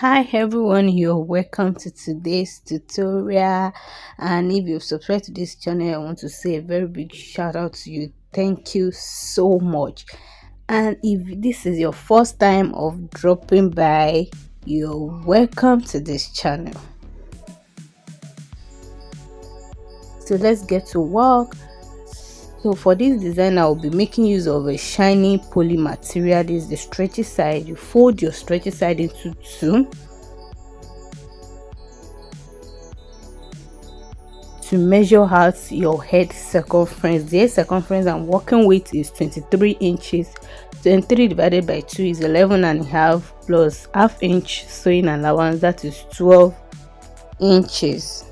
Hi everyone, you're welcome to today's tutorial. And if you've subscribed to this channel, I want to say a very big shout out to you. Thank you so much. And if this is your first time of dropping by, you're welcome to this channel. So let's get to work. So for this design, I'll be making use of a shiny poly material. This is the stretchy side. You fold your stretchy side into two to measure out your head circumference. The head circumference I'm working with is 23 inches. 23 divided by 2 is 11 and a half, plus half inch sewing allowance, that is 12 inches.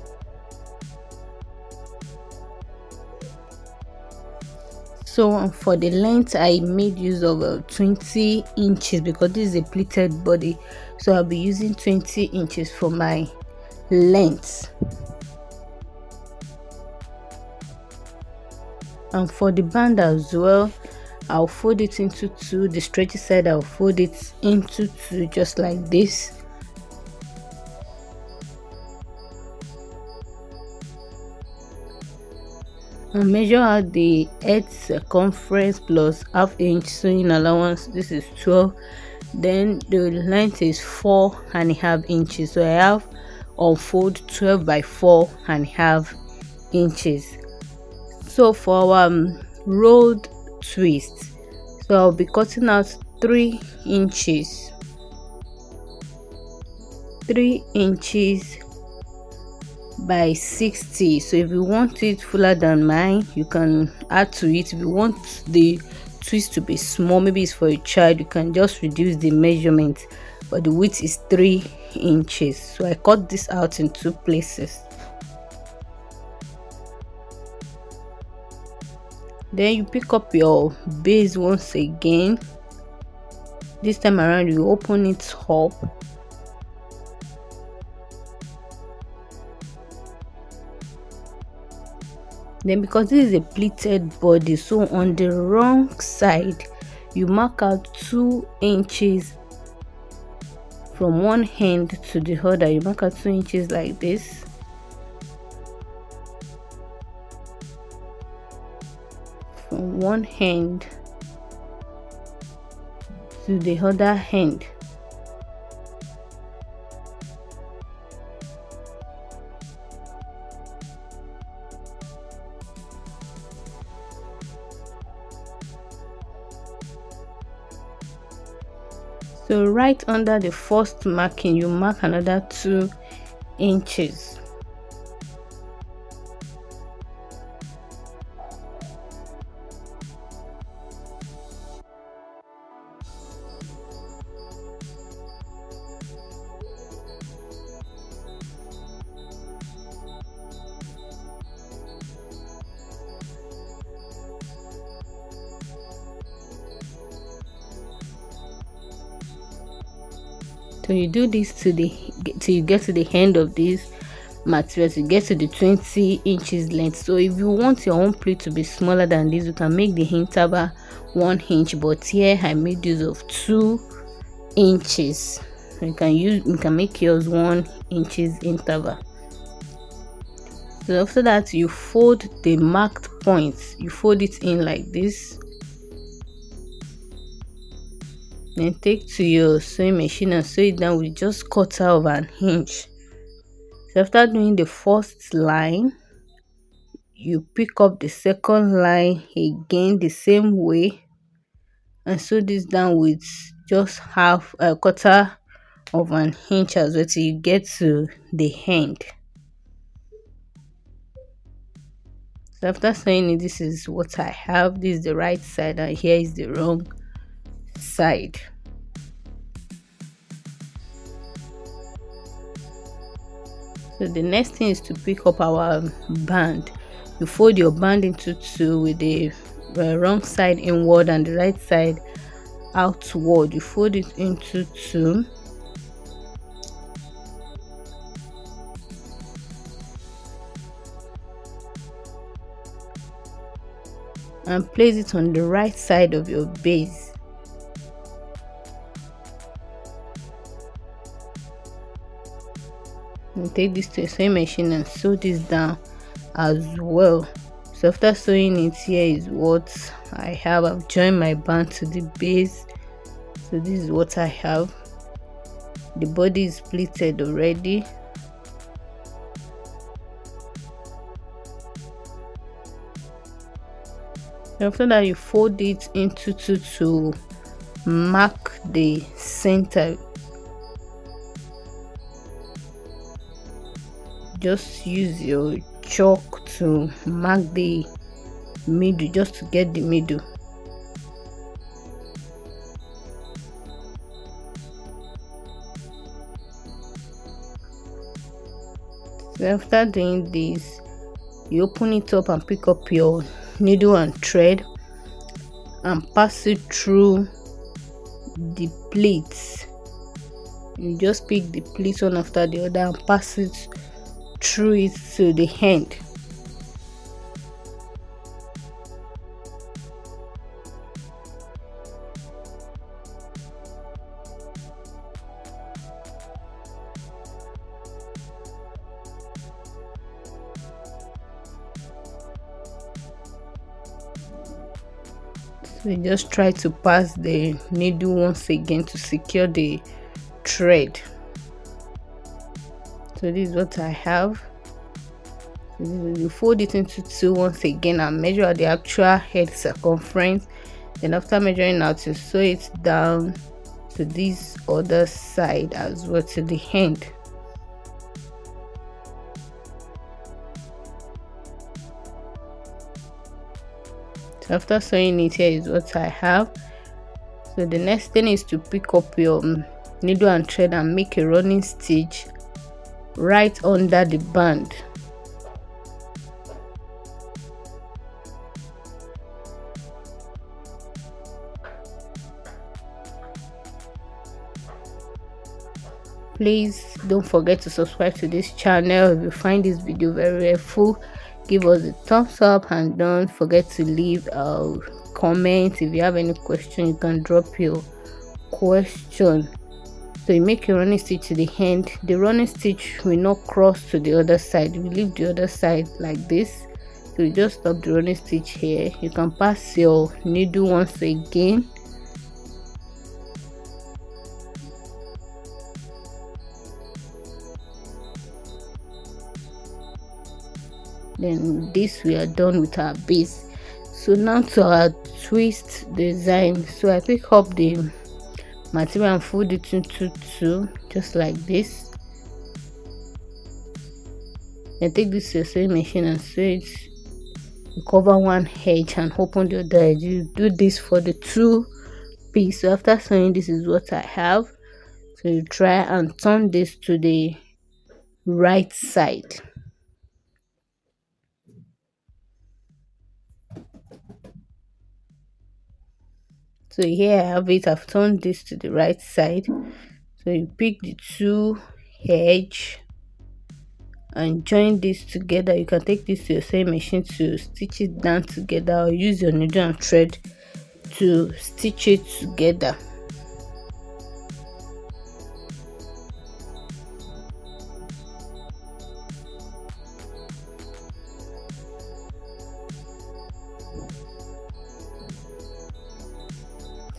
So for the length, I made use of 20 inches because this is a pleated body, so I'll be using 20 inches for my length. And for the band as well, I'll fold it into two. The stretchy side, I'll fold it into two, just like this. And measure out the head circumference plus half inch sewing allowance. This is 12. Then the length is 4.5 inches, so I have unfold 12 by 4.5 inches. So for our rolled twist, so I'll be cutting out 3 inches 3 inches by 60. So if you want it fuller than mine, you can add to it. If you want the twist to be small, maybe it's for a child, you can just reduce the measurement, but the width is 3 inches. So I cut this out in two places. Then you pick up your base once again. This time around, you open it up. Then because this is a pleated body, so on the wrong side, you mark out 2 inches from one end to the other. You mark out 2 inches like this. From one end to the other end. So right under the first marking, you mark another 2 inches. So you do this till you get to the end of this material, to get to the 20 inches length. So if you want your own pleat to be smaller than this, you can make the interval 1 inch, but here I made use of 2 inches. You can make yours 1 inches interval. So after that, you fold the marked points, you fold it in like this. Then take to your sewing machine and sew it down with just quarter of an inch. So after doing the first line, you pick up the second line again the same way and sew this down with just a quarter of an inch as well till you get to the end. So after sewing it, this is what I have. This is the right side and here is the wrong side. So the next thing is to pick up our band. You fold your band into two with the wrong side inward and the right side outward. You fold it into two. And place it on the right side of your base. and take this to a sewing machine and sew this down as well. So after sewing it, here is what I have. I've joined my band to the base, so this is what I have. The body is pleated already. After that, you fold it into two to mark the center. Just use your chalk to mark the middle, just to get the middle. So after doing this, you open it up and pick up your needle and thread and pass it through the pleats. You just pick the pleat one after the other and pass it through it to the end. So you just try to pass the needle once again to secure the thread. So this is what I have. So you fold it into two once again and measure out the actual head circumference. Then after measuring out, you sew it down to this other side as well, to the end. So after sewing it, here is what I have. So the next thing is to pick up your needle and thread and make a running stitch right under the band. Please don't forget to subscribe to this channel. If you find this video very helpful, give us a thumbs up and don't forget to leave a comment. If you have any question, you can drop your question. So you make your running stitch to the end. The running stitch will not cross to the other side. We leave the other side like this. So you just stop the running stitch here. You can pass your needle once again. Then this, we are done with our base. So now to our twist design. So I pick up the material and fold it into two, just like this. Then take this to your sewing machine and sew it. You cover one edge and open the other edge. You do this for the two pieces. So after sewing, this is what I have. So you try and turn this to the right side. So here I have it. I've turned this to the right side. So you pick the two edge and join this together. You can take this to your sewing machine to stitch it down together, or use your needle and thread to stitch it together.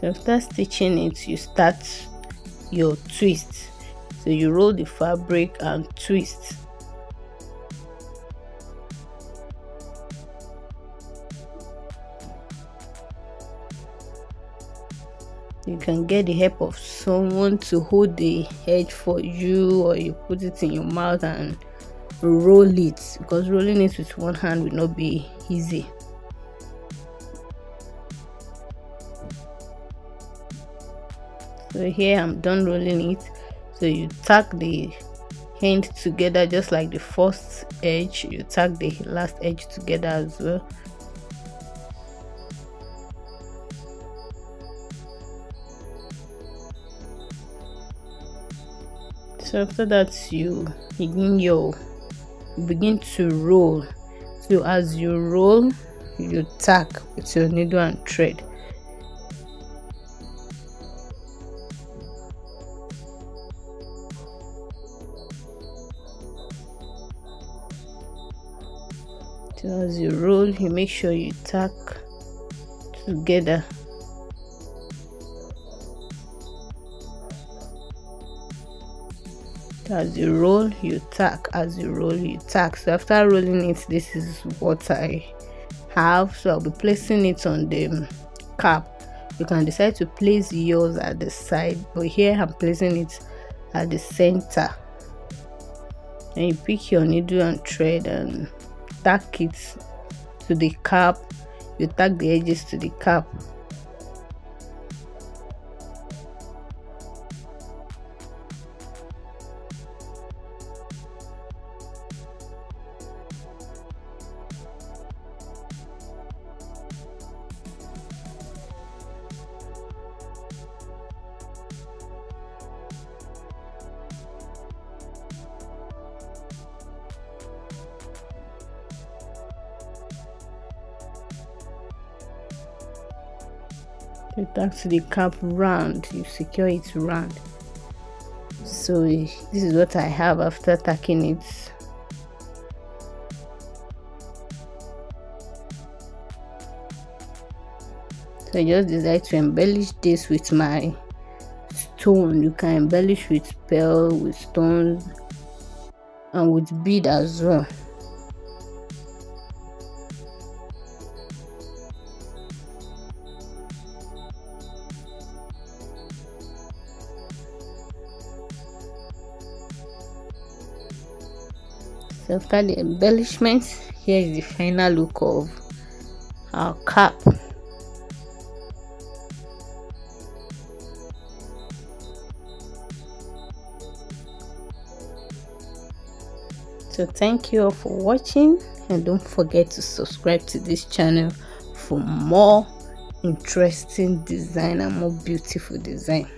So after stitching it, you start your twist. So you roll the fabric and twist. You can get the help of someone to hold the edge for you, or you put it in your mouth and roll it, because rolling it with one hand will not be easy. So here I'm done rolling it. So you tack the end together just like the first edge. You tack the last edge together as well. So after that, you begin to roll. So as you roll, you tack with your needle and thread. So as you roll, you make sure you tack together. As you roll, you tack. As you roll, you tack. So after rolling it, this is what I have. So I'll be placing it on the cap. You can decide to place yours at the side, but here I'm placing it at the center. And you pick your needle and thread and tack it to the cap. You tack the edges to the cap. You tack to the cap round, you secure it round. So this is what I have after tacking it. So I just decided to embellish this with my stone. You can embellish with pearl, with stones, and with bead as well. So after the embellishment, here is the final look of our cap. So thank you all for watching, and don't forget to subscribe to this channel for more interesting design and more beautiful design.